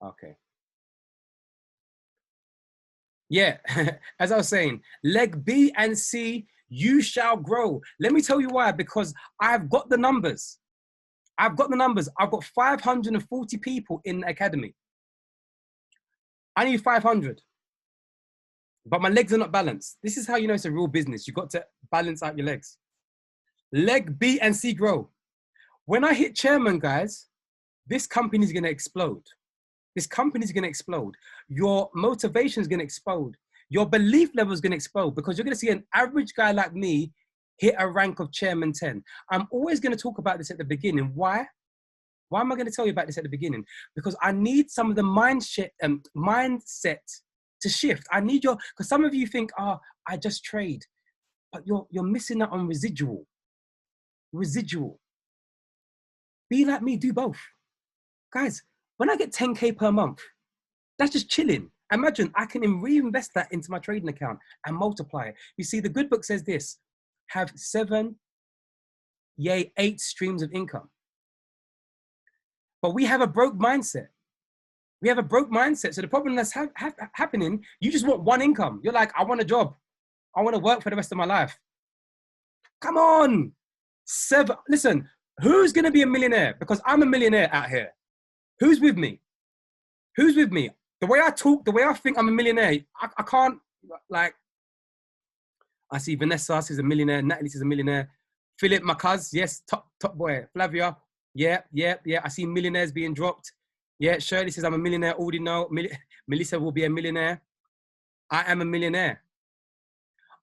Okay. Yeah, as I was saying, leg B and C, you shall grow. Let me tell you why, because I've got the numbers. I've got the numbers. I've got 540 people in the academy. I need 500, but my legs are not balanced. This is how you know it's a real business. You've got to balance out your legs. Leg B and C grow. When I hit chairman, guys, this company is going to explode. This company is going to explode. Your motivation is going to explode. Your belief level is going to explode because you're going to see an average guy like me hit a rank of chairman 10. I'm always going to talk about this at the beginning. Why? Why am I going to tell you about this at the beginning? Because I need some of the mindset to shift. I need your, because some of you think, oh, I just trade, but you're missing out on residual. Residual. Be like me, do both. Guys, when I get 10K per month, that's just chilling. Imagine I can reinvest that into my trading account and multiply it. You see, the good book says this, have 7, yea, 8 streams of income. But we have a broke mindset. We have a broke mindset. So the problem that's happening, you just want one income. You're like, I want a job. I want to work for the rest of my life. Come on. 7. Listen, who's going to be a millionaire? Because I'm a millionaire out here. Who's with me? Who's with me? The way I talk, the way I think I'm a millionaire, I can't, like, I see Vanessa, she's a millionaire. Natalie, she's a millionaire. Philip, my cuz, yes, top boy. Flavia, yeah. I see millionaires being dropped. Yeah, Shirley says I'm a millionaire, already know. Melissa will be a millionaire. I am a millionaire.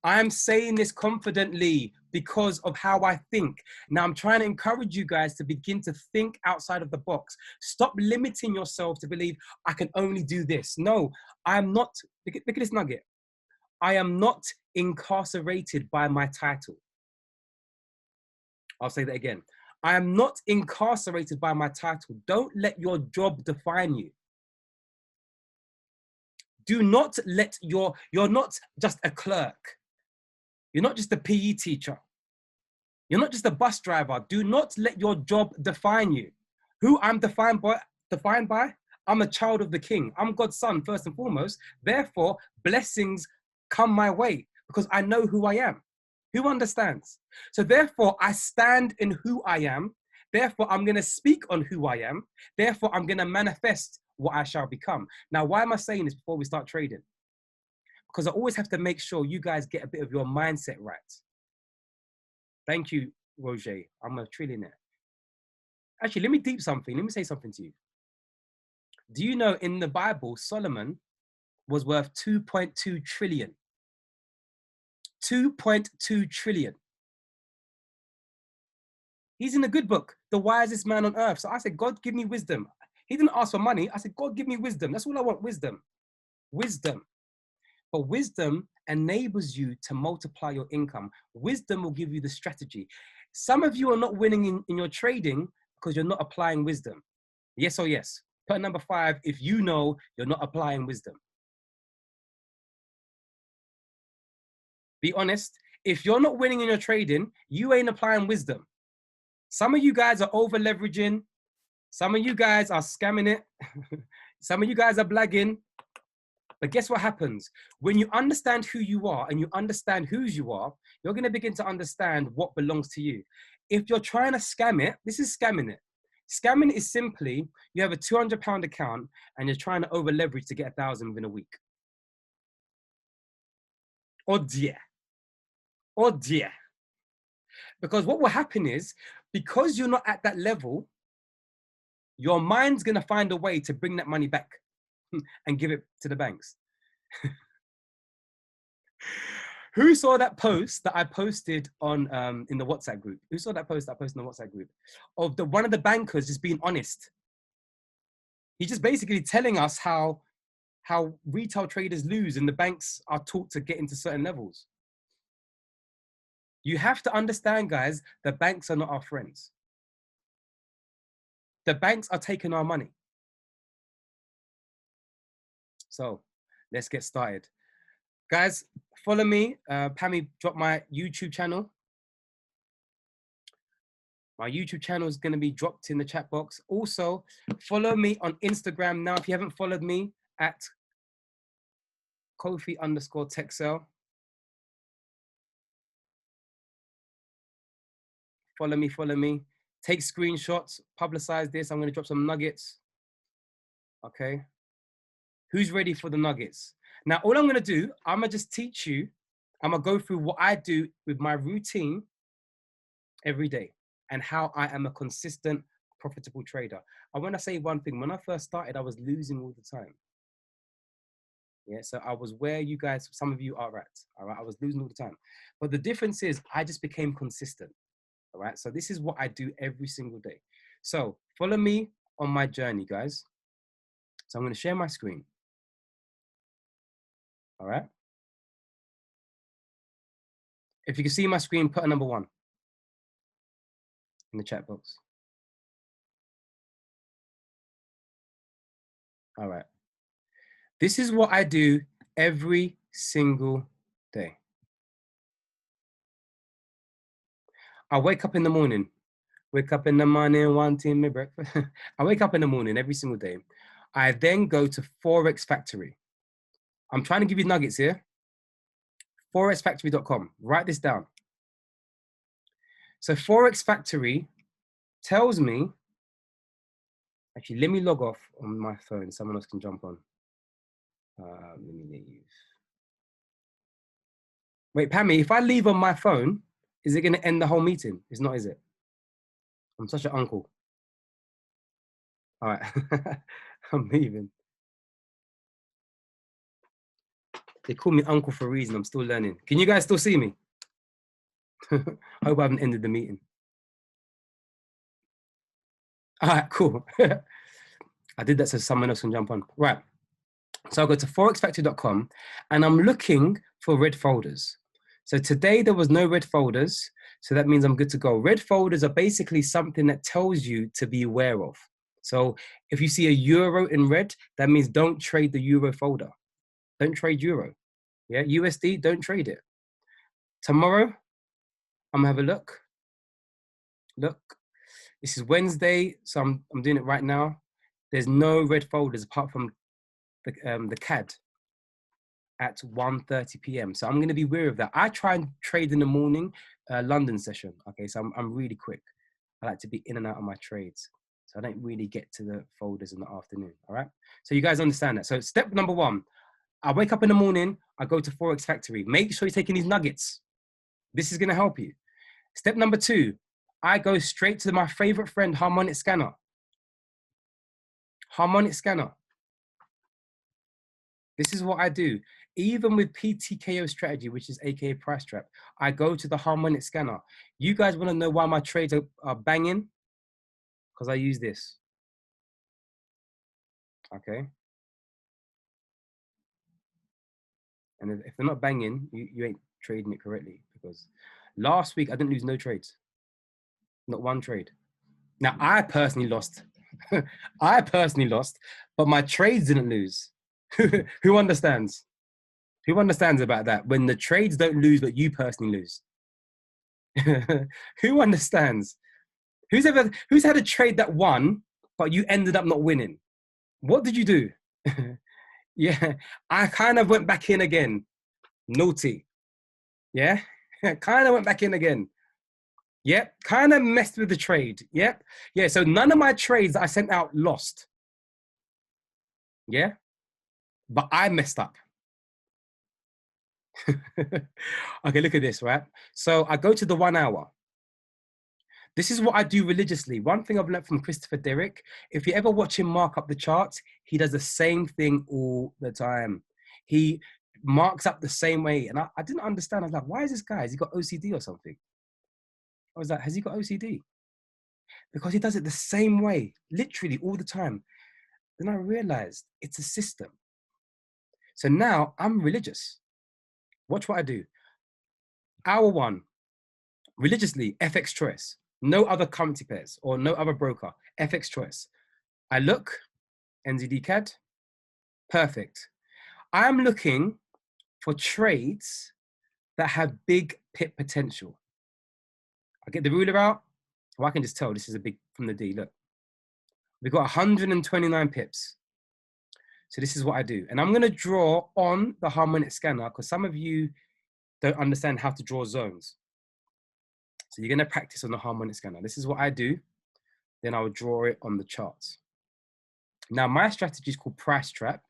I am saying this confidently because of how I think. Now, I'm trying to encourage you guys to begin to think outside of the box. Stop limiting yourself to believe I can only do this. No, I am not. Look at this nugget. I am not incarcerated by my title. I'll say that again. I am not incarcerated by my title. Don't let your job define you. Do not let you're not just a clerk. You're not just a PE teacher. You're not just a bus driver. Do not let your job define you. Who I'm defined by? I'm a child of the King. I'm God's son, first and foremost. Therefore, blessings come my way because I know who I am. Who understands? So therefore, I stand in who I am. Therefore, I'm going to speak on who I am. Therefore, I'm going to manifest what I shall become. Now, why am I saying this before we start trading? Because I always have to make sure you guys get a bit of your mindset right. Thank you, Roger. I'm a trillionaire. Actually, let me deep something. Let me say something to you. Do you know in the Bible, Solomon was worth 2.2 trillion? 2.2 trillion. He's in the good book, the wisest man on earth. So I said, God, give me wisdom. He didn't ask for money. I said, God, give me wisdom. That's all I want, wisdom. Wisdom. But wisdom enables you to multiply your income. Wisdom will give you the strategy. Some of you are not winning in your trading because you're not applying wisdom. Yes or yes? Put number 5, if you know you're not applying wisdom. Be honest. If you're not winning in your trading, you ain't applying wisdom. Some of you guys are over leveraging. Some of you guys are scamming it. Some of you guys are blagging. But guess what happens? When you understand who you are and you understand whose you are, you're going to begin to understand what belongs to you. If you're trying to scam it, this is scamming it. Scamming is simply, you have a £200 account and you're trying to over leverage to get 1,000 within a week. Oh dear. Oh dear. Because what will happen is, because you're not at that level, your mind's going to find a way to bring that money back and give it to the banks. Who saw that post that I posted on in the WhatsApp group? Who saw that post that I posted in the WhatsApp group of one of the bankers just being honest? He's just basically telling us how retail traders lose and the banks are taught to get into certain levels. You have to understand, guys, the banks are not our friends. The banks are taking our money. So let's get started. Guys, follow me. Pammy dropped my YouTube channel. My YouTube channel is going to be dropped in the chat box. Also, follow me on Instagram now. If you haven't followed me, at Kofi_Texel. Follow me. Take screenshots, publicize this. I'm going to drop some nuggets. Okay. Who's ready for the nuggets? Now, all I'm going to do, I'm going to just teach you. I'm going to go through what I do with my routine every day and how I am a consistent, profitable trader. I want to say one thing. When I first started, I was losing all the time. Yeah, so I was where you guys, some of you are at. All right, I was losing all the time. But the difference is I just became consistent. All right, so this is what I do every single day. So follow me on my journey, guys. So I'm going to share my screen. All right. If you can see my screen, put a number 1 in the chat box. All right. This is what I do every single day. I wake up in the morning. Wake up in the morning, wanting my breakfast. I wake up in the morning every single day. I then go to Forex Factory. I'm trying to give you nuggets here. Forexfactory.com. Write this down. So Forex Factory tells me, actually, let me log off on my phone. Someone else can jump on. Let me leave. Wait, Pammy, if I leave on my phone, is it going to end the whole meeting? It's not, is it? I'm such an uncle. All right. I'm leaving. They call me uncle for a reason. I'm still learning. Can you guys still see me? I hope I haven't ended the meeting. All right, cool. I did that so someone else can jump on. Right. So I'll go to forexfactory.com and I'm looking for red folders. So today there was no red folders. So that means I'm good to go. Red folders are basically something that tells you to be aware of. So if you see a euro in red, that means don't trade the euro folder. Don't trade euro. Yeah, USD, don't trade it. Tomorrow, I'm gonna have a look. Look, this is Wednesday, so I'm doing it right now. There's no red folders apart from the CAD at 1:30 p.m. So I'm going to be wary of that. I try and trade in the morning, London session. Okay, so I'm really quick. I like to be in and out of my trades. So I don't really get to the folders in the afternoon. All right. So you guys understand that. So step number 1, I wake up in the morning, I go to Forex Factory. Make sure you're taking these nuggets. This is going to help you. Step number 2, I go straight to my favorite friend, Harmonics Scanner. Harmonics Scanner. This is what I do. Even with PTKO strategy, which is AKA price trap, I go to the Harmonics Scanner. You guys want to know why my trades are banging? Because I use this. Okay. And if they're not banging, you ain't trading it correctly. Because last week I didn't lose no trades. Not one trade. Now I personally lost. I personally lost, but my trades didn't lose. Who understands? Who understands about that? When the trades don't lose, but you personally lose. Who understands? Who's had a trade that won, but you ended up not winning? What did you do? Yeah, I kind of went back in again. Naughty. Yeah, kind of went back in again. Yep, kind of messed with the trade. Yep. Yeah, so none of my trades that I sent out lost. Yeah, but I messed up. Okay, look at this, right? So I go to the 1 hour. This is what I do religiously. One thing I've learned from Christopher Derrick, if you ever watch him mark up the charts, he does the same thing all the time. He marks up the same way. And I didn't understand. I was like, why is this guy? Has he got OCD or something? I was like, has he got OCD? Because he does it the same way, literally all the time. Then I realized it's a system. So now I'm religious. Watch what I do. Hour 1, religiously, FX choice. No other currency pairs or no other broker, FX choice. I look, NZD CAD, perfect. I'm looking for trades that have big pip potential. I get the ruler out, Well, I can just tell this is a big from the D. Look, we've got 129 pips. So this is what I do. And I'm going to draw on the harmonic scanner because some of you don't understand how to draw zones. So you're going to practice on the harmonic scanner. This is what I do. Then I will draw it on the charts. Now, my strategy is called price trap.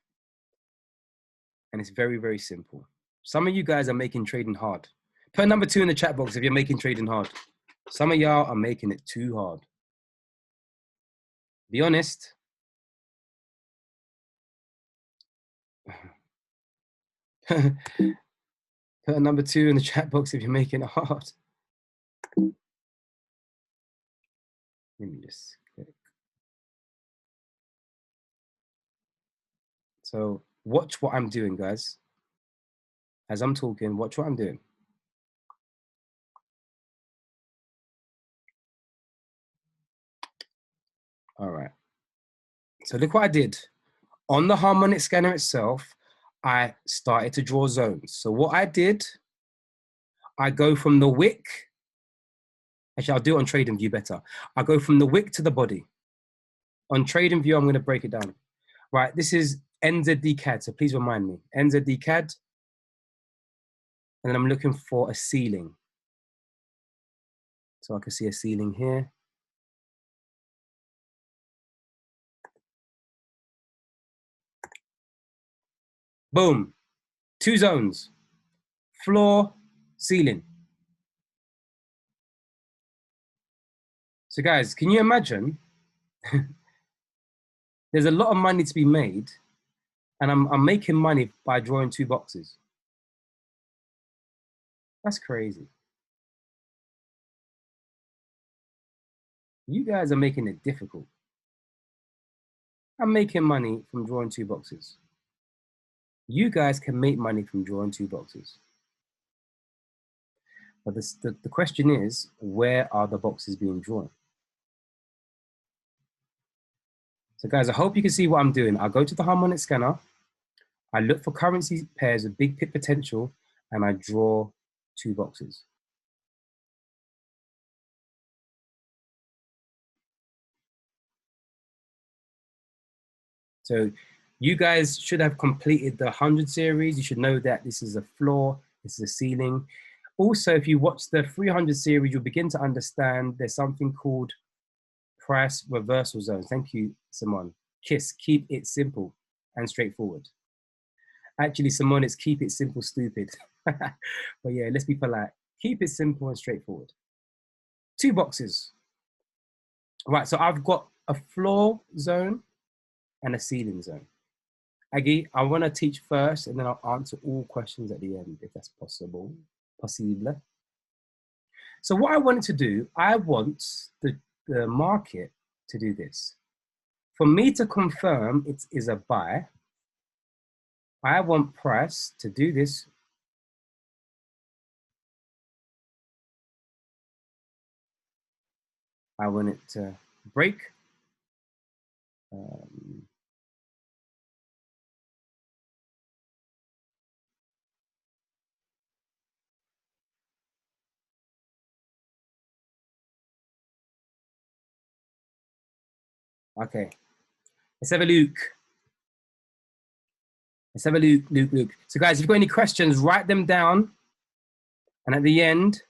And it's very, very simple. Some of you guys are making trading hard. Put number 2 in the chat box if you're making trading hard. Some of y'all are making it too hard. Be honest. Put a number 2 in the chat box if you're making it hard. Let me just click. So watch what I'm doing, guys. As I'm talking, watch what I'm doing. All right. So look what I did. On the harmonic scanner itself, I started to draw zones. So what I did, I go from the wick. Actually, I'll do it on TradingView better. I go from the wick to the body. On TradingView, I'm going to break it down. Right, this is NZD CAD, so please remind me. NZD CAD, and then I'm looking for a ceiling. So I can see a ceiling here. Boom, 2 zones, floor, ceiling. So guys, can you imagine? There's a lot of money to be made, and I'm making money by drawing 2 boxes. That's crazy. You guys are making it difficult. I'm making money from drawing 2 boxes. You guys can make money from drawing 2 boxes. But the question is, where are the boxes being drawn? So guys, I hope you can see what I'm doing. I'll go to the harmonic scanner. I look for currency pairs with big pip potential, and I draw 2 boxes. So you guys should have completed the 100 series. You should know that this is a floor, this is a ceiling. Also, if you watch the 300 series, you'll begin to understand there's something called price reversal zones. Thank you, Simon. KISS, keep it simple and straightforward. Actually, Simon, it's keep it simple, stupid. But yeah, let's be polite. Keep it simple and straightforward. 2 boxes. Right, so I've got a floor zone and a ceiling zone. Aggie, I want to teach first, and then I'll answer all questions at the end, if that's possible. Possible. So what I wanted to do, I want the market to do this. For me to confirm it is a buy, I want price to do this. I want it to break. Okay, let's have a look. Let's have a look. So guys, if you've got any questions, write them down. And at the end,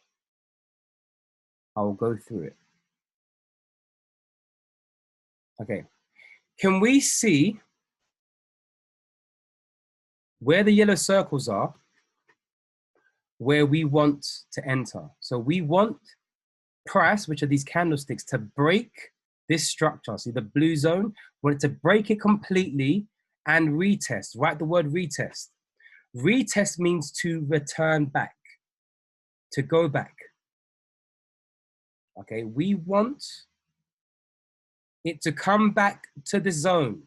I'll go through it. Okay, can we see where the yellow circles are, where we want to enter? So we want price, which are these candlesticks, to break this structure. See the blue zone? Want it to break it completely and retest. Write the word retest. Retest means to return back, to go back. Okay, we want it to come back to the zone.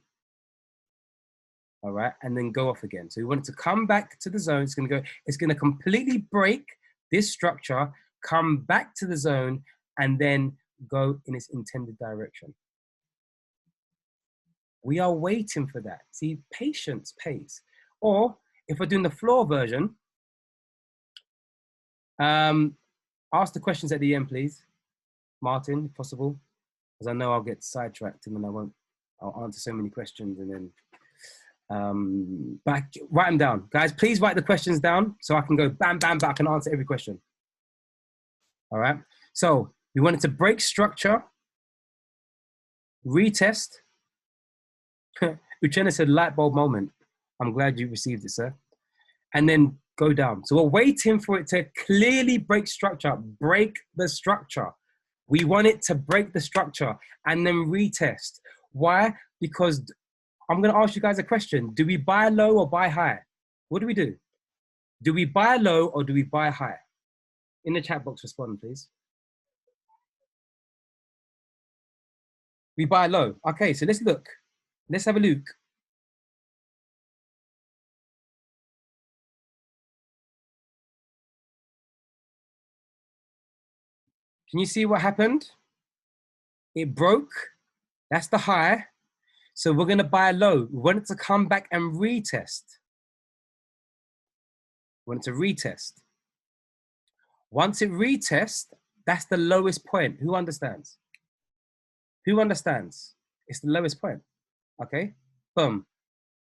All right, and then go off again. So we want it to come back to the zone. It's going to completely break this structure, come back to the zone, and then go in its intended direction. We are waiting for that. See, patience pays. Or if we're doing the floor version, ask the questions at the end, please. Martin, if possible, because I know I'll get sidetracked and then I'll answer so many questions and then, but write them down. Guys, please write the questions down so I can go bam, bam, bam, I can answer every question. All right. So we wanted to break structure, retest. Uchenna said light bulb moment. I'm glad you received it, sir. And then go down. So we're waiting for it to clearly break structure, break the structure. We want it to break the structure and then retest. Why? Because I'm going to ask you guys a question. Do we buy low or buy high? What do we do? Do we buy low or do we buy high? In the chat box, respond, please. We buy low. Okay, so let's look. Let's have a look. Can you see what happened? It broke. That's the high. So we're going to buy low. We want it to come back and retest. We want it to retest. Once it retests, that's the lowest point. Who understands? Who understands? It's the lowest point. Okay? Boom.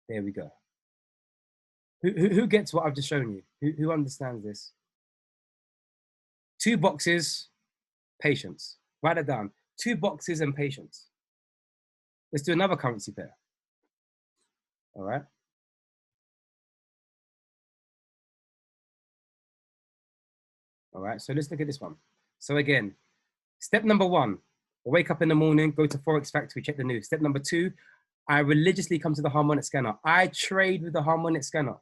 There we go. Who gets what I've just shown you? Who understands this? 2 boxes, patience. Write it down. 2 boxes and patience. Let's do another currency pair. All right. All right, so let's look at this one. So again, step number 1, wake up in the morning, go to Forex Factory, check the news. Step number 2, I religiously come to the Harmonic scanner. I trade with the Harmonic scanner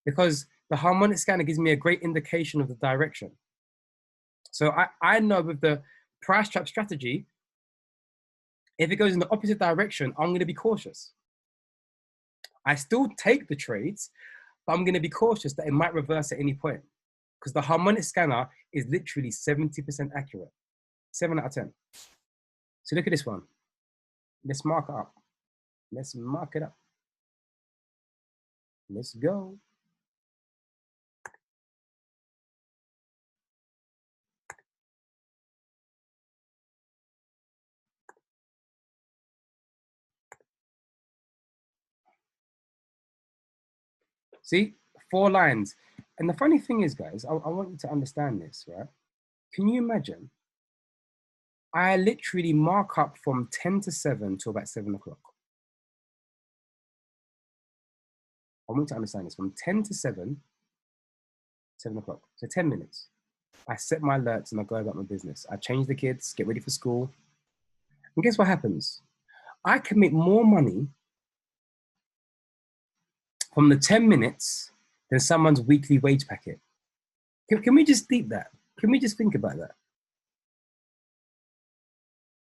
because the Harmonic scanner gives me a great indication of the direction. So I know with the price trap strategy, if it goes in the opposite direction, I'm going to be cautious. I still take the trades, but I'm going to be cautious that it might reverse at any point because the Harmonic scanner is literally 70% accurate, 7 out of 10. So look at this one. Let's mark it up. Let's mark it up. Let's go. See, 4 lines. And the funny thing is, guys, I want you to understand this, right? Can you imagine? I literally mark up from 10 to 7 to about 7 o'clock. I want you to understand this, from 10 to 7 o'clock, so 10 minutes. I set my alerts and I go about my business. I change the kids, get ready for school. And guess what happens? I can make more money from the 10 minutes than someone's weekly wage packet. Can we just deep that? Can we just think about that?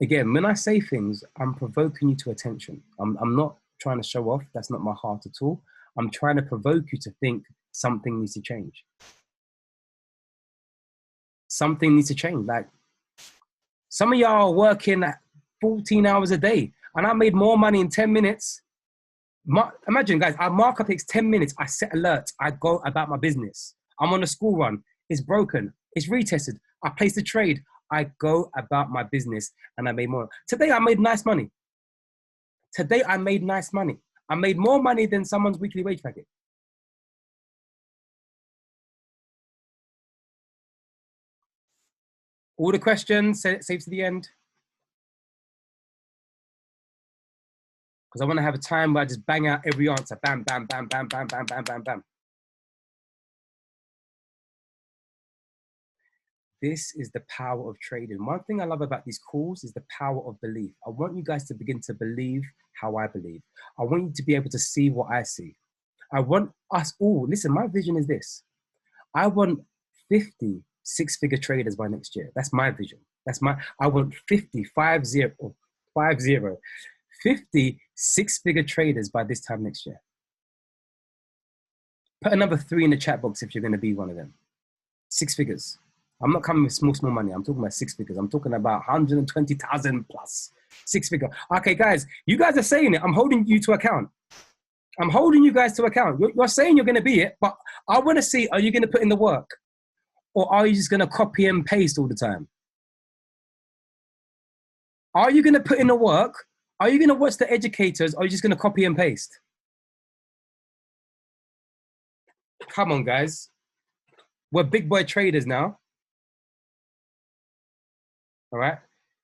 Again, when I say things, I'm provoking you to attention. I'm not trying to show off. That's not my heart at all. I'm trying to provoke you to think something needs to change. Something needs to change. Like some of y'all are working at 14 hours a day and I made more money in 10 minutes. Imagine, guys, our markup takes 10 minutes. I set alerts. I go about my business. I'm on a school run. It's broken. It's retested. I place the trade. I go about my business and I made more. Today, I made nice money. Today, I made nice money. I made more money than someone's weekly wage packet. All the questions, save to the end. Because I want to have a time where I just bang out every answer. Bam, bam, bam, bam, bam, bam, bam, bam, bam. This is the power of trading. One thing I love about these calls is the power of belief. I want you guys to begin to believe how I believe. I want you to be able to see what I see. I want us all, listen, my vision is this. I want 50 6-figure traders by next year. That's my vision. I want 50 6-figure traders by this time next year. Put a number 3 in the chat box if you're going to be one of them. 6 figures. I'm not coming with small money. I'm talking about 6 figures. I'm talking about 120,000 plus 6 figure. Okay, guys, you guys are saying it. I'm holding you to account. I'm holding you guys to account. You're saying you're going to be it, but I want to see, are you going to put in the work? or are you just going to copy and paste all the time? Are you going to put in the work? Are you going to watch the educators, or are you just going to copy and paste? Come on, guys. We're big boy traders now. All right.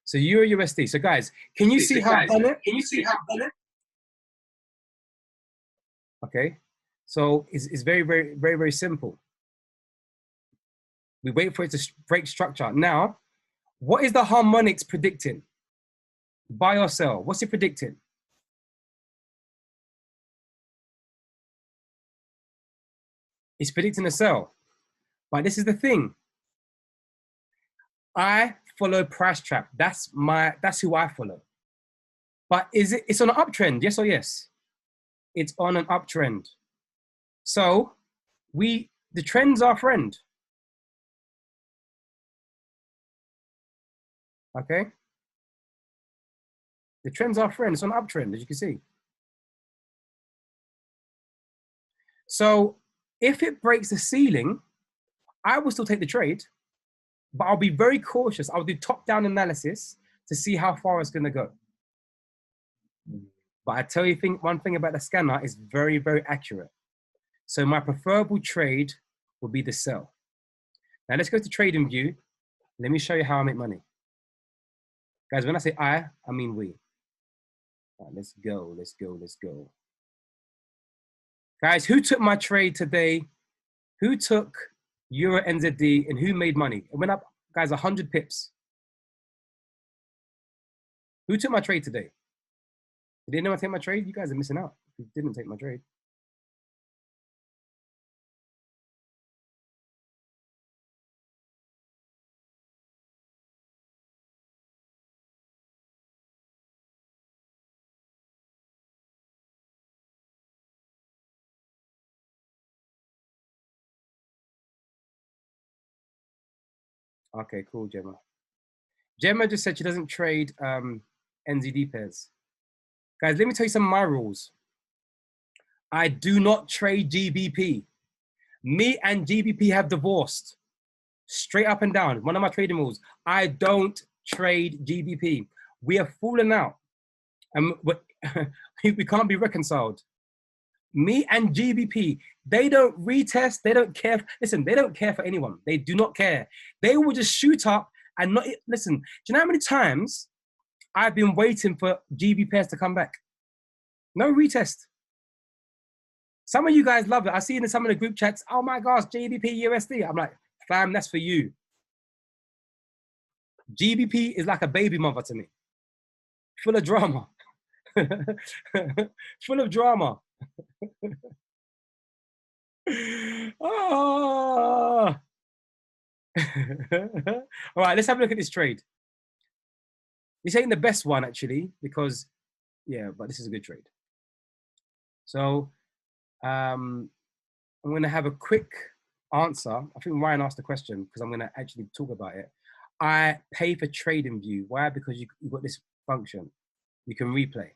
So Euro USD. So guys, can you see how I've done it? Can you see how I've done it? Okay. So it's very, very, very, very simple. We wait for it to break structure. Now, what is the harmonics predicting? Buy or sell? What's it predicting? It's predicting a sell. But this is the thing. I follow price trap. That's who I follow. But it's on an uptrend, yes or yes? It's on an uptrend. So the trend's our friend. Okay? The trend's our friend. It's on an uptrend, as you can see. So if it breaks the ceiling, I will still take the trade, but I'll be very cautious. I'll do top-down analysis to see how far it's going to go. But I tell you one thing about the scanner is very, very accurate. So my preferable trade will be the sell. Now let's go to trading view. Let me show you how I make money. Guys, when I say I mean we. All right, let's go, let's go, let's go. Guys, who took my trade today? Who took Euro NZD and who made money? It went up, guys, 100 pips. Who took my trade today? Did anyone take my trade? You guys are missing out. You didn't take my trade. Okay, cool, Gemma. Gemma just said she doesn't trade NZD pairs. Guys, let me tell you some of my rules. I do not trade GBP. Me and GBP have divorced. Straight up and down. One of my trading rules. I don't trade GBP. We have fallen out. And we can't be reconciled. Me and GBP, they don't retest. They don't care. Listen, they don't care for anyone. They do not care. They will just shoot up and not listen. Do you know how many times I've been waiting for GB pairs to come back? No retest. Some of you guys love it. I see in some of the group chats, oh my gosh, GBP USD. I'm like, fam, that's for you. GBP is like a baby mother to me. Full of drama. Full of drama. Oh. All right, let's have a look at this trade. This ain't the best one, actually, because, yeah, but this is a good trade. So I'm going to have a quick answer. I think Ryan asked the question because I'm going to actually talk about it. I pay for trading view. Why? Because you've got this function. You can replay.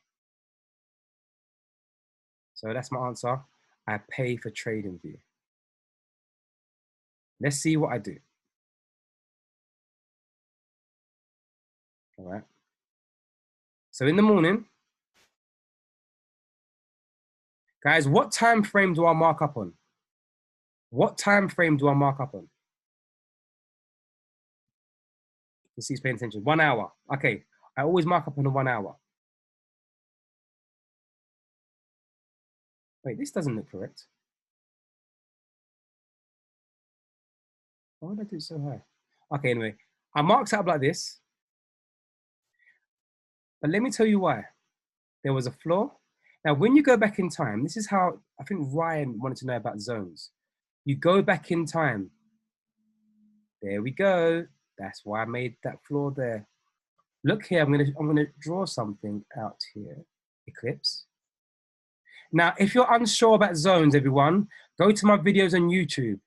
So that's my answer. I pay for trading view. Let's see what I do. All right. So in the morning, guys, what time frame do I mark up on? What time frame do I mark up on? You see, he's paying attention. 1 hour. Okay. I always mark up on the 1 hour. Wait, this doesn't look correct. Why would I do it so high? Okay, anyway, I marked it up like this. But let me tell you why. There was a flaw. Now, when you go back in time, this is how I think Ryan wanted to know about zones. You go back in time. There we go. That's why I made that flaw there. Look here, I'm gonna draw something out here. Eclipse. Now, if you're unsure about zones, everyone, go to my videos on YouTube.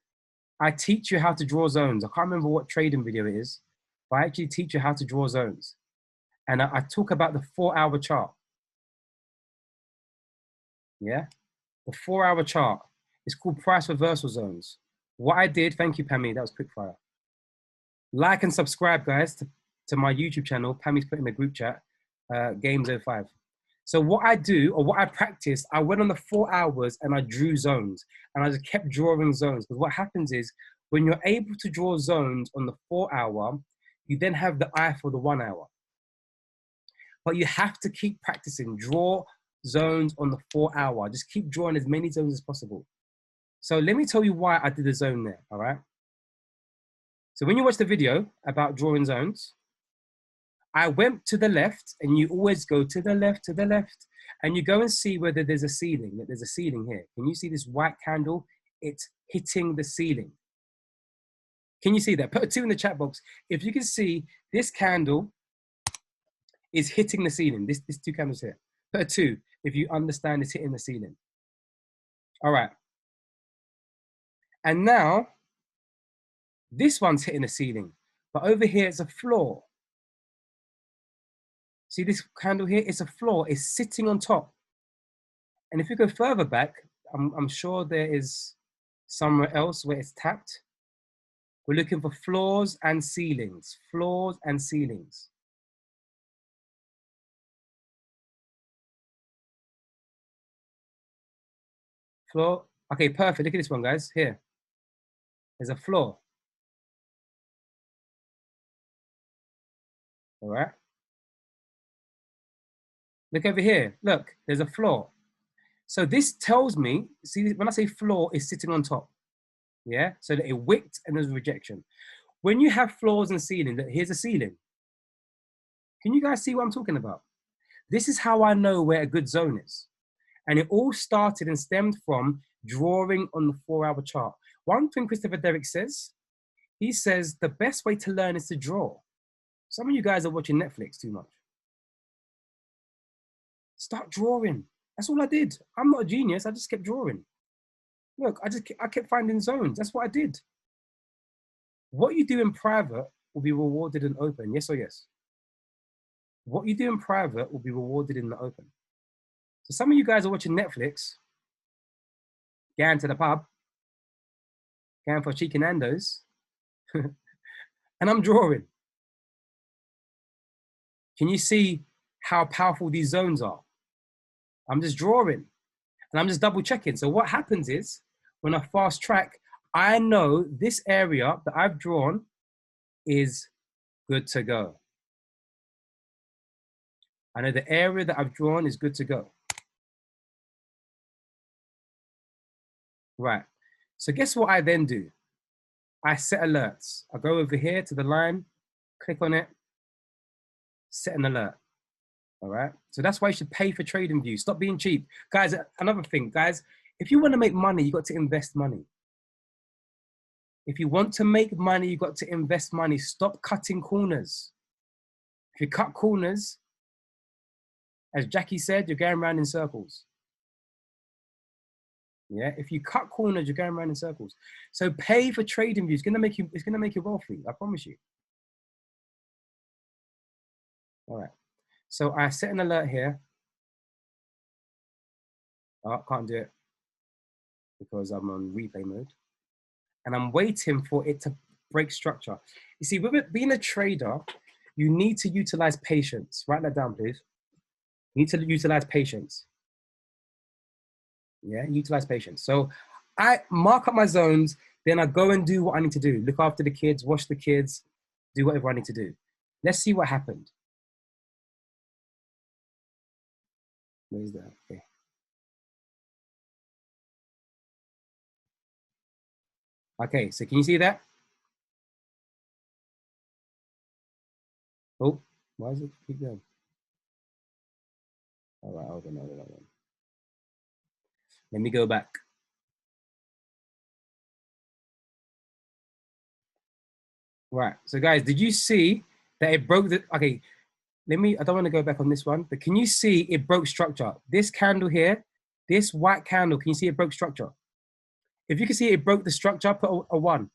I teach you how to draw zones. I can't remember what trading video it is, but I actually teach you how to draw zones. And I talk about the 4-hour chart. Yeah, the 4-hour chart. It's called price reversal zones. What I did, thank you, Pammy, that was quick fire. Like and subscribe, guys, to my YouTube channel. Pammy's put in the group chat, Games05. So what I do, or what I practiced, I went on the 4 hours and I drew zones. And I just kept drawing zones. Because what happens is, when you're able to draw zones on the 4 hour, you then have the eye for the 1 hour. But you have to keep practicing. Draw zones on the 4 hour. Just keep drawing as many zones as possible. So let me tell you why I did a zone there, all right? So when you watch the video about drawing zones, I went to the left, and you always go to the left, and you go and see whether there's a ceiling. There's a ceiling here. Can you see this white candle? It's hitting the ceiling. Can you see that? Put a 2 in the chat box. If you can see this candle is hitting the ceiling. This 2 candles here. Put a 2 if you understand it's hitting the ceiling. All right. And now, this one's hitting the ceiling, but over here it's a floor. See this candle here? It's a floor. It's sitting on top. And if you go further back, I'm sure there is somewhere else where it's tapped. We're looking for floors and ceilings. Floors and ceilings. Floor. Okay, perfect. Look at this one, guys. Here. There's a floor. All right. Look over here. Look, there's a floor. So this tells me, see, when I say floor, it's sitting on top. Yeah, so that it wicked and there's rejection. When you have floors and ceiling, here's a ceiling. Can you guys see what I'm talking about? This is how I know where a good zone is. And it all started and stemmed from drawing on the 4 hour chart. One thing Christopher Derrick says, he says the best way to learn is to draw. Some of you guys are watching Netflix too much. Start drawing. That's all I did. I'm not a genius. I just kept drawing. Look, I kept finding zones. That's what I did. What you do in private will be rewarded in open. Yes or yes? What you do in private will be rewarded in the open. So some of you guys are watching Netflix, going to the pub, going for chicken nandos, and I'm drawing. Can you see how powerful these zones are? I'm just drawing and I'm just double checking. So what happens is, when I fast track, I know this area that I've drawn is good to go. I know the area that I've drawn is good to go. Right. So guess what I then do? I set alerts. I go over here to the line, click on it, set an alert. All right. So that's why you should pay for trading views. Stop being cheap. Guys, another thing, guys, if you want to make money, you got to invest money. If you want to make money, you got to invest money. Stop cutting corners. If you cut corners, as Jackie said, you're going around in circles. Yeah, if you cut corners, you're going around in circles. So pay for trading views. It's gonna make you wealthy. I promise you. All right. So I set an alert here. Oh, I can't do it because I'm on replay mode. And I'm waiting for it to break structure. You see, with it being a trader, you need to utilize patience. Write that down, please. You need to utilize patience. Yeah, utilize patience. So I mark up my zones, then I go and do what I need to do. Look after the kids, wash the kids, do whatever I need to do. Let's see what happened. Where's that? Okay. Okay, so can you see that? Oh, why does it keep going? All right, hold on. Let me go back. Right, so guys, did you see that it broke the, okay, I don't want to go back on this one, but can you see it broke structure? This candle here, this white candle, can you see it broke structure? If you can see it broke the structure, put a 1.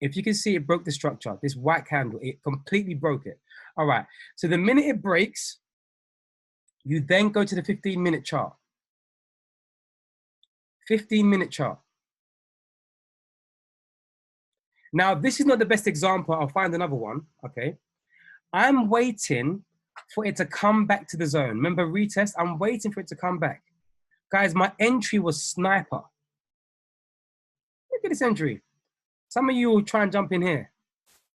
If you can see it broke the structure, this white candle, it completely broke it. All right, so the minute it breaks, you then go to the 15-minute chart. 15-minute chart. Now, this is not the best example. I'll find another one, okay? I'm waiting for it to come back to the zone. Remember retest? I'm waiting for it to come back. Guys, my entry was sniper. Look at this entry. Some of you will try and jump in here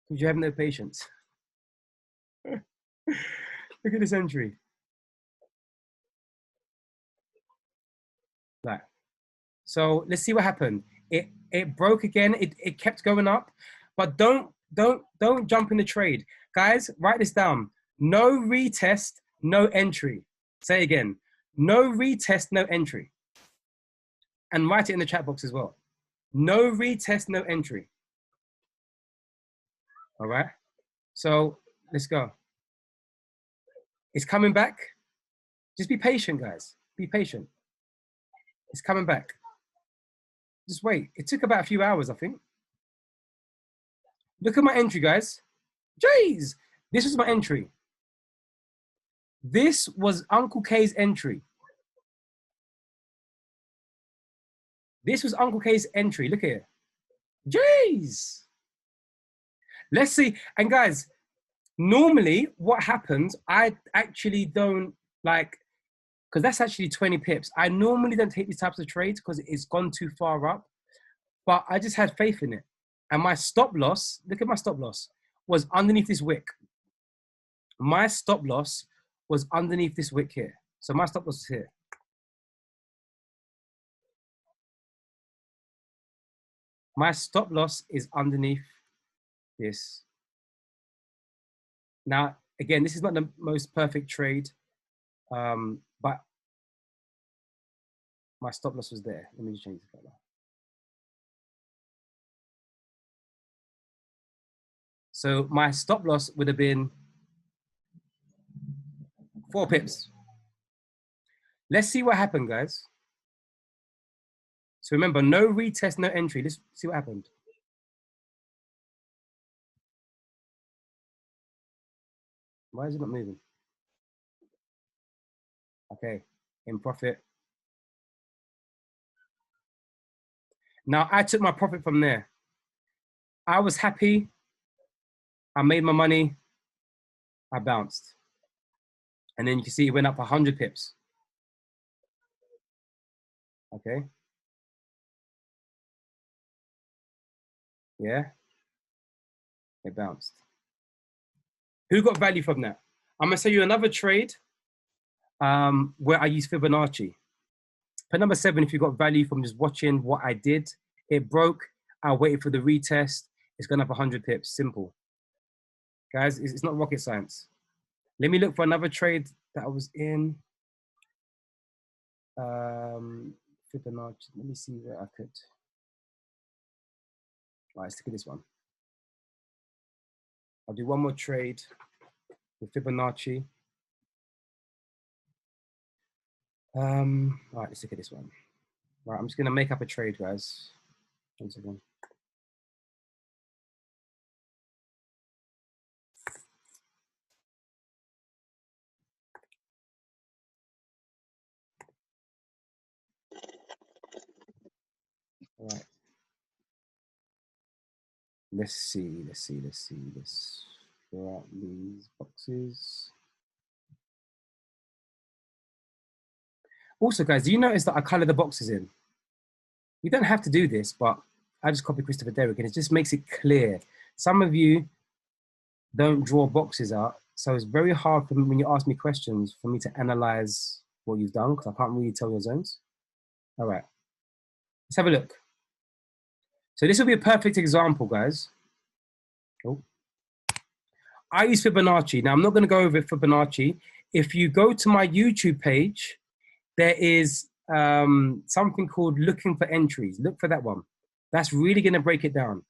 because you have no patience. Look at this entry. Right. So let's see what happened. It broke again. It kept going up, but don't jump in the trade, guys. Write this down. No retest, no entry. Say again. No retest, no entry. And write it in the chat box as well. No retest, no entry. All right. So let's go. It's coming back. Just be patient, guys. Be patient. It's coming back. Just wait. It took about a few hours, I think. Look at my entry, guys. Jeez. This was my entry. This was Uncle K's entry. This was Uncle K's entry. Look here. Jeez. Let's see. And guys, normally what happens, I actually don't like, because that's actually 20 pips. I normally don't take these types of trades because it's gone too far up, but I just had faith in it. And my stop loss, look at my stop loss, was underneath this wick. My stop loss was underneath this wick here. So my stop loss is here. My stop loss is underneath this. Now, again, this is not the most perfect trade, but my stop loss was there. Let me just change the color. So my stop loss would have been 4 pips. Let's see what happened, guys. So remember, no retest, no entry. Let's see what happened. Why is it not moving? Okay, in profit. Now I took my profit from there. I was happy. I made my money. I bounced. And then you can see it went up 100 pips. Okay. Yeah. It bounced. Who got value from that? I'm gonna show you another trade where I use Fibonacci. For number 7, if you got value from just watching what I did, it broke. I waited for the retest. It's gone up 100 pips. Simple. Guys, it's not rocket science. Let me look for another trade that I was in. Fibonacci. Let me see where I could. All right, let's look at this one. I'll do one more trade with Fibonacci. All right, let's look at this one. Right, I'm just gonna make up a trade, guys. One second. All right. Let's see. Let's throw out these boxes. Also, guys, do you notice that I color the boxes in? You don't have to do this, but I just copy Christopher Derrick and it just makes it clear. Some of you don't draw boxes out, so it's very hard for me when you ask me questions for me to analyze what you've done because I can't really tell your zones. All right, let's have a look. So this will be a perfect example, guys. Oh. I use Fibonacci. Now, I'm not going to go over Fibonacci. If you go to my YouTube page, there is something called looking for entries. Look for that one. That's really going to break it down,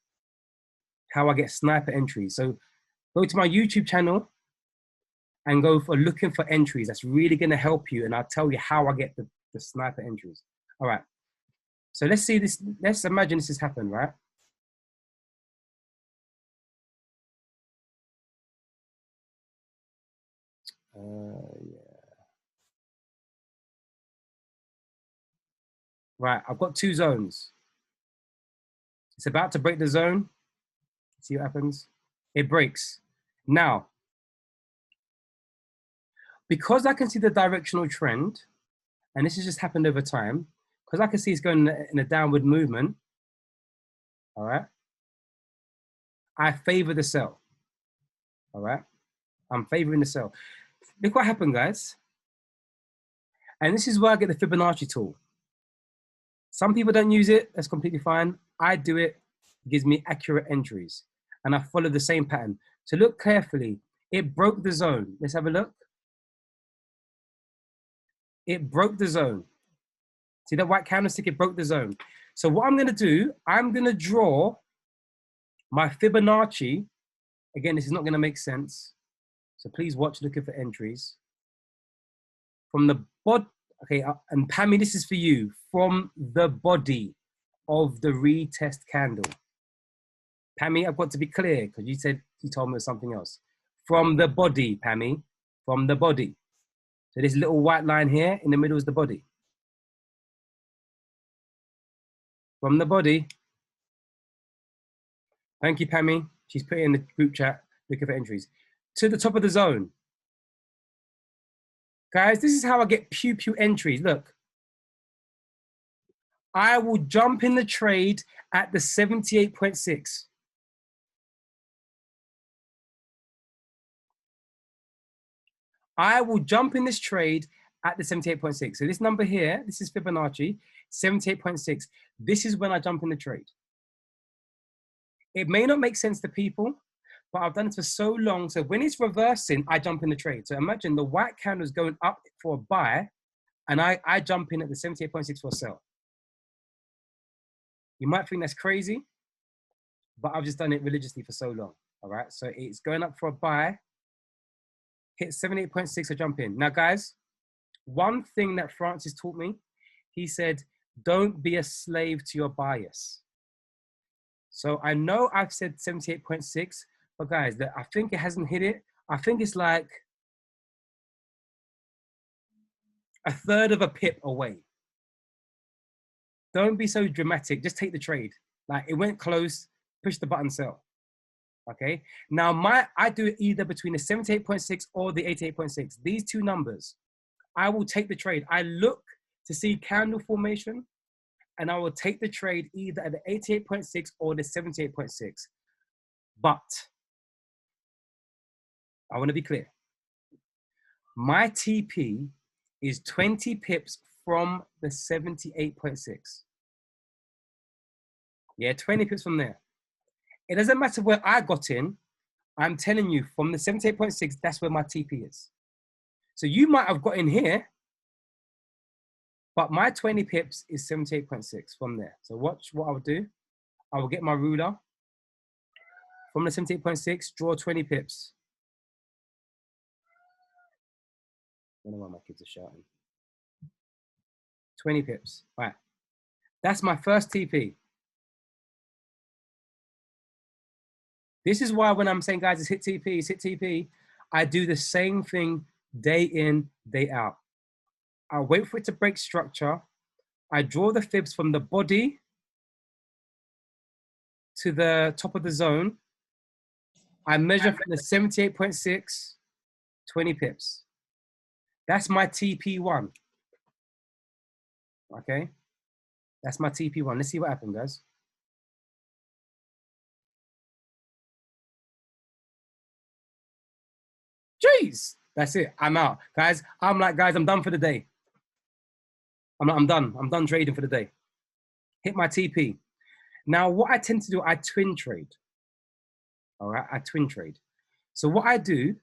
how I get sniper entries. So go to my YouTube channel and go for looking for entries. That's really going to help you. And I'll tell you how I get the sniper entries. All right. So let's see this. Let's imagine this has happened, right? Yeah. Right, I've got 2 zones. It's about to break the zone. See what happens? It breaks. Now, because I can see the directional trend, and this has just happened over time, because I can see it's going in a downward movement, all right? I favor the sell, all right? I'm favoring the sell. Look what happened, guys. And this is where I get the Fibonacci tool. Some people don't use it. That's completely fine. I do it. It gives me accurate entries. And I follow the same pattern. So look carefully. It broke the zone. Let's have a look. It broke the zone. See that white candlestick? It broke the zone. So what I'm going to do, I'm going to draw my Fibonacci. Again, this is not going to make sense. So please watch looking for entries. From the body, okay, and Pammy, this is for you. From the body of the retest candle. Pammy, I've got to be clear because you told me it was something else. From the body, Pammy, from the body. So this little white line here in the middle is the body. From the body. Thank you, Pammy. She's put it in the group chat, looking for entries. To the top of the zone. Guys, this is how I get pew entries. Look. I will jump in the trade at the 78.6. I will jump in this trade at the 78.6. So this number here, this is Fibonacci, 78.6. This is when I jump in the trade. It may not make sense to people, but I've done it for so long. So when it's reversing, I jump in the trade. So imagine the white candle is going up for a buy, and I jump in at the 78.6 for a sell. You might think that's crazy, but I've just done it religiously for so long. All right. So it's going up for a buy, hit 78.6, I jump in. Now, guys, one thing that Francis taught me, he said, don't be a slave to your bias. So I know I've said 78.6, but guys, I think it hasn't hit it. I think it's like a third of a pip away. Don't be so dramatic. Just take the trade. Like it went close, push the button, sell. Okay. Now I do it either between the 78.6 or the 88.6. These two numbers, I will take the trade. I look to see candle formation, and I will take the trade either at the 88.6 or the 78.6. But I want to be clear. My TP is 20 pips from the 78.6. Yeah, 20 pips from there. It doesn't matter where I got in. I'm telling you, from the 78.6, that's where my TP is. So you might have got in here, but my 20 pips is 78.6 from there. So watch what I will do. I will get my ruler. From the 78.6, draw 20 pips. I don't know why my kids are shouting. 20 pips. All right. That's my first TP. This is why when I'm saying, guys, it's hit TP, it's hit TP, I do the same thing day in, day out. I wait for it to break structure. I draw the fibs from the body to the top of the zone. I measure from the 78.6, 20 pips. That's my TP1. Okay? That's my TP1. Let's see what happens, guys. Jeez, that's it. I'm out. Guys, I'm like, guys, I'm done for the day. I'm done. I'm done trading for the day. Hit my TP. Now, what I tend to do, I twin trade. All right, I twin trade. So what I do,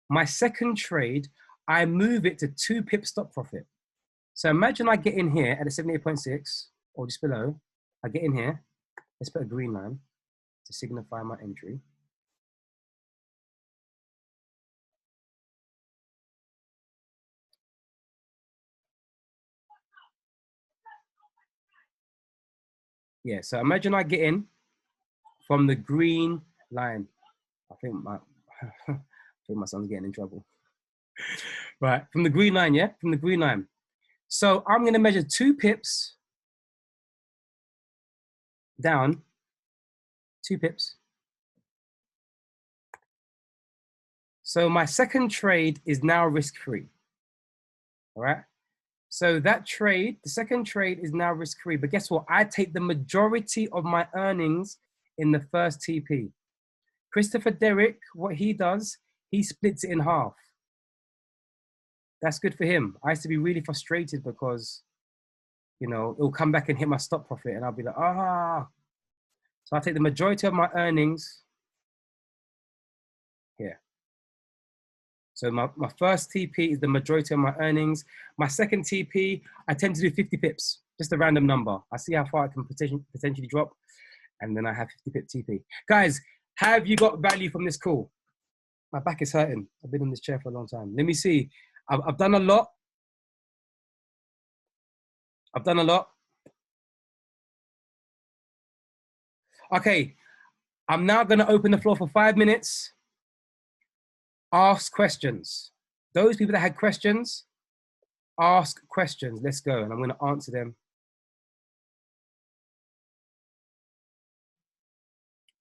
my second trade, I move it to 2 pip stop profit. So imagine I get in here at a 78.6 or just below. I get in here. Let's put a green line to signify my entry. Yeah, so imagine I get in from the green line. I think my son's getting in trouble. Right, from the green line, yeah? From the green line. So I'm going to measure 2 pips down, 2 pips. So my second trade is now risk-free. All right. So that trade, the second trade is now risk-free. But guess what? I take the majority of my earnings in the first TP. Christopher Derrick, what he does, he splits it in half. That's good for him. I used to be really frustrated because, you know, it'll come back and hit my stop profit and I'll be like, ah. So I take the majority of my earnings here. So my first TP is the majority of my earnings. My second TP, I tend to do 50 pips, just a random number. I see how far I can potentially drop, and then I have 50 pip TP. Guys, have you got value from this call? My back is hurting. I've been in this chair for a long time. Let me see. I've done a lot. I've done a lot. Okay, I'm now going to open the floor for 5 minutes. Ask questions. Those people that had questions, ask questions. Let's go. And I'm going to answer them.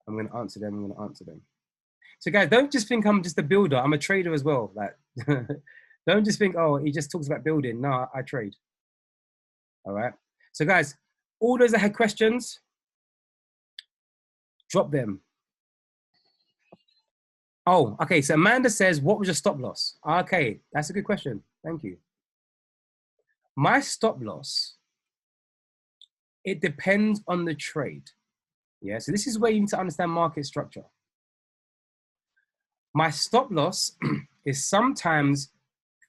I'm going to answer them. I'm going to answer them. So guys, don't just think I'm just a builder. I'm a trader as well. Like, don't just think, oh, he just talks about building. No, I trade. All right. So guys, all those that had questions, drop them. Oh, okay. So Amanda says, what was your stop loss? Okay, that's a good question. Thank you. My stop loss, it depends on the trade. Yeah, so this is where you need to understand market structure. My stop loss is sometimes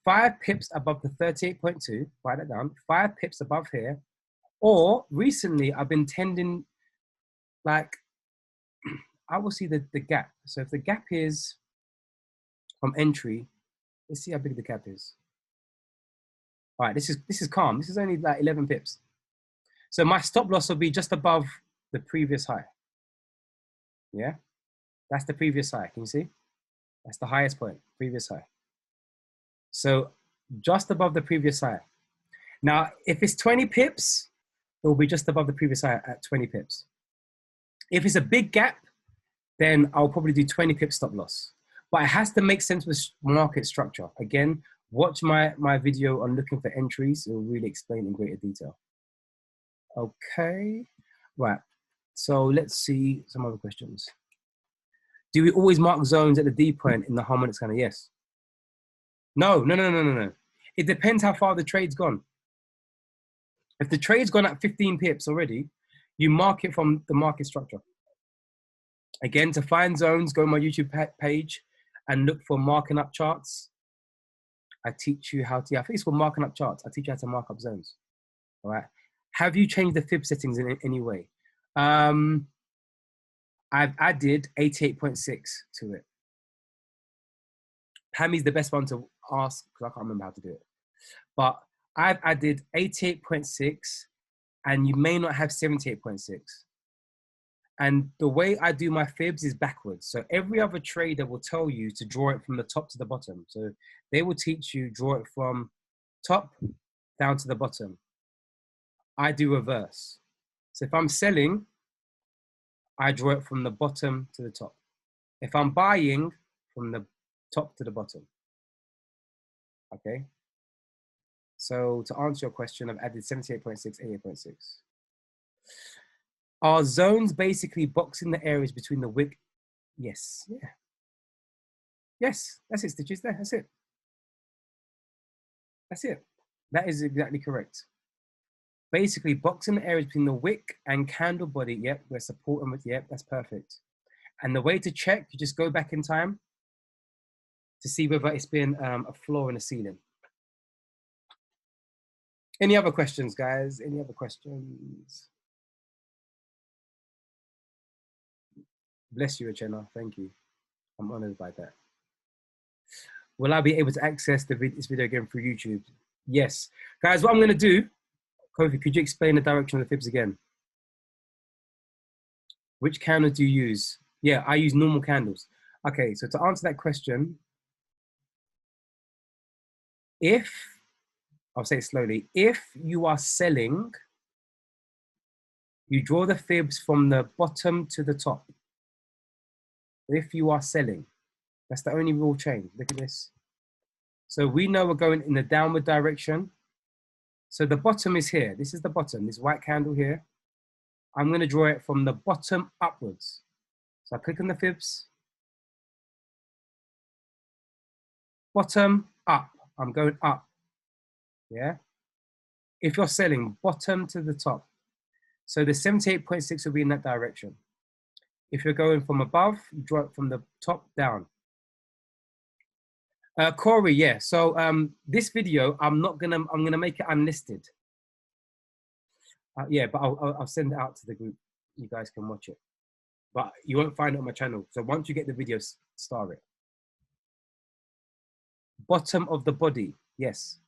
5 pips above the 38.2, write that down, 5 pips above here. Or recently I've been tending, like, I will see the gap. So if the gap is from entry, let's see how big the gap is. All right, this is calm. This is only like 11 pips. So my stop loss will be just above the previous high. Yeah, that's the previous high. Can you see? That's the highest point, previous high. So just above the previous high. Now, if it's 20 pips, it will be just above the previous high at 20 pips. If it's a big gap, then I'll probably do 20 pip stop loss. But it has to make sense with market structure. Again, watch my video on looking for entries. It will really explain in greater detail. Okay, right. So let's see some other questions. Do we always mark zones at the D point in the harmonics scanner? Yes. No. It depends how far the trade's gone. If the trade's gone at 15 pips already, you mark it from the market structure. Again, to find zones, go to my YouTube page and look for marking up charts. I teach you how to, I think it's called marking up charts. I teach you how to mark up zones. All right. Have you changed the fib settings in any way? I've added 88.6 to it. Pammy's the best one to ask because I can't remember how to do it. But I've added 88.6 and you may not have 78.6. And the way I do my fibs is backwards. So every other trader will tell you to draw it from the top to the bottom. So they will teach you draw it from top down to the bottom. I do reverse. So if I'm selling, I draw it from the bottom to the top. If I'm buying, from the top to the bottom. Okay. So to answer your question, I've added 78.6, 88.6. Are zones basically boxing the areas between the wick? Yes. Yeah. Yes. That's it, Stitches there. That's it. That's it. That is exactly correct. Basically boxing the areas between the wick and candle body. Yep. We're supporting with, yep. That's perfect. And the way to check, you just go back in time to see whether it's been a floor and a ceiling. Any other questions, guys? Any other questions? Bless you, Achena. Thank you. I'm honored by that. Will I be able to access this video again through YouTube? Yes. Guys, what I'm going to do, Kofi, could you explain the direction of the fibs again? Which candle do you use? Yeah, I use normal candles. Okay, so to answer that question, I'll say it slowly, if you are selling, you draw the fibs from the bottom to the top. If you are selling, That's the only real change. Look at this. So we know we're going in the downward direction. So the bottom is here. This is the bottom, this white candle here. I'm going to draw it from the bottom upwards. So I click on the fibs. Bottom up. I'm going up. Yeah. If you're selling, bottom to the top. So the 78.6 will be in that direction. If you're going from above, draw it from the top down. Corey, yeah. So this video, I'm gonna make it unlisted. Yeah, but I'll send it out to the group. You guys can watch it, but you won't find it on my channel. So once you get the video, star it. Bottom of the body, yes.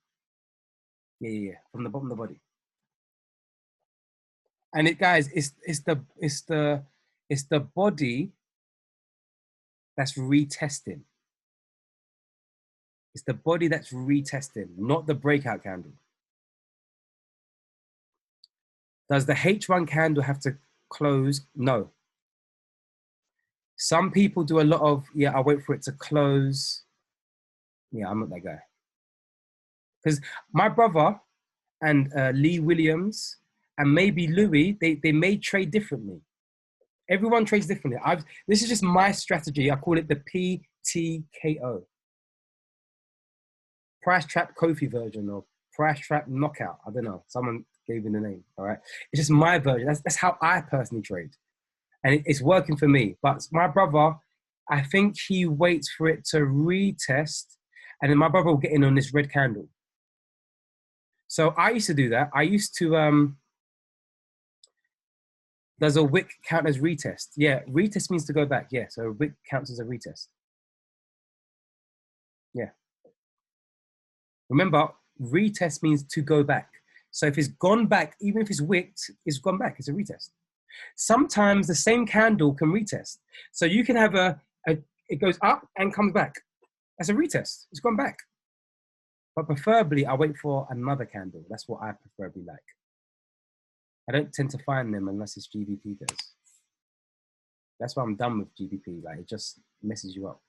Yeah, from the bottom of the body. And it, guys, it's the body that's retesting. It's the body that's retesting, not the breakout candle. Does the H1 candle have to close? No. Some people do a lot of, yeah, I'll wait for it to close. Yeah, I'm not that guy. Because my brother and Lee Williams and maybe Louis, they may trade differently. Everyone trades differently. This is just my strategy. I call it the PTKO. Price Trap Kofi version or Price Trap Knockout. I don't know. Someone gave me the name. All right. It's just my version. That's how I personally trade. And it's working for me. But my brother, I think he waits for it to retest. And then my brother will get in on this red candle. So I used to do that. I used to, does a wick count as retest? Yeah, retest means to go back. Yeah, so a wick counts as a retest. Yeah. Remember, retest means to go back. So if it's gone back, even if it's wicked, it's gone back. It's a retest. Sometimes the same candle can retest. So you can have it goes up and comes back. That's a retest. It's gone back. But preferably, I wait for another candle. That's what I preferably like. I don't tend to find them unless it's GBP does. That's why I'm done with GBP. Like, it just messes you up.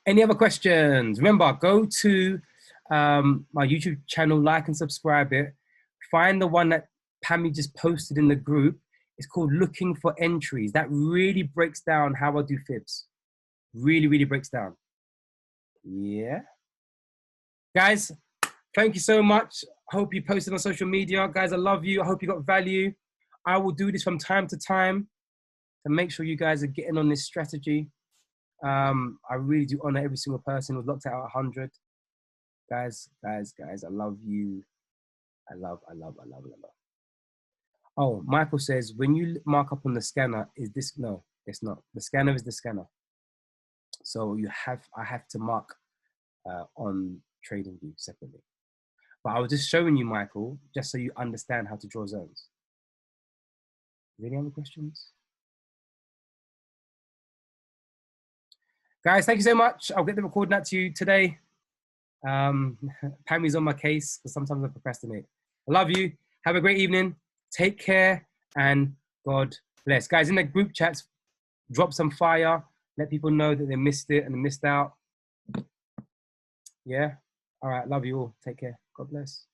Any other questions? Remember, go to my YouTube channel, like and subscribe it. Find the one that Pammy just posted in the group. It's called Looking for Entries. That really breaks down how I do fibs. Really, really breaks down. Yeah. Guys, thank you so much. Hope you posted on social media. Guys, I love you. I hope you got value. I will do this from time to time to make sure you guys are getting on this strategy. I really do honor every single person who's locked out 100. Guys, I love you. I love. Oh, Michael says, when you mark up on the scanner, is this? No, it's not. The scanner is the scanner. So I have to mark on TradingView separately. But I was just showing you, Michael, just so you understand how to draw zones. Any other questions? Guys, thank you so much. I'll get the recording out to you today. Pammy's on my case, but sometimes I procrastinate. I love you. Have a great evening. Take care and God bless. Guys, in the group chats, drop some fire. Let people know that they missed it and they missed out. Yeah? All right. Love you all. Take care. God bless.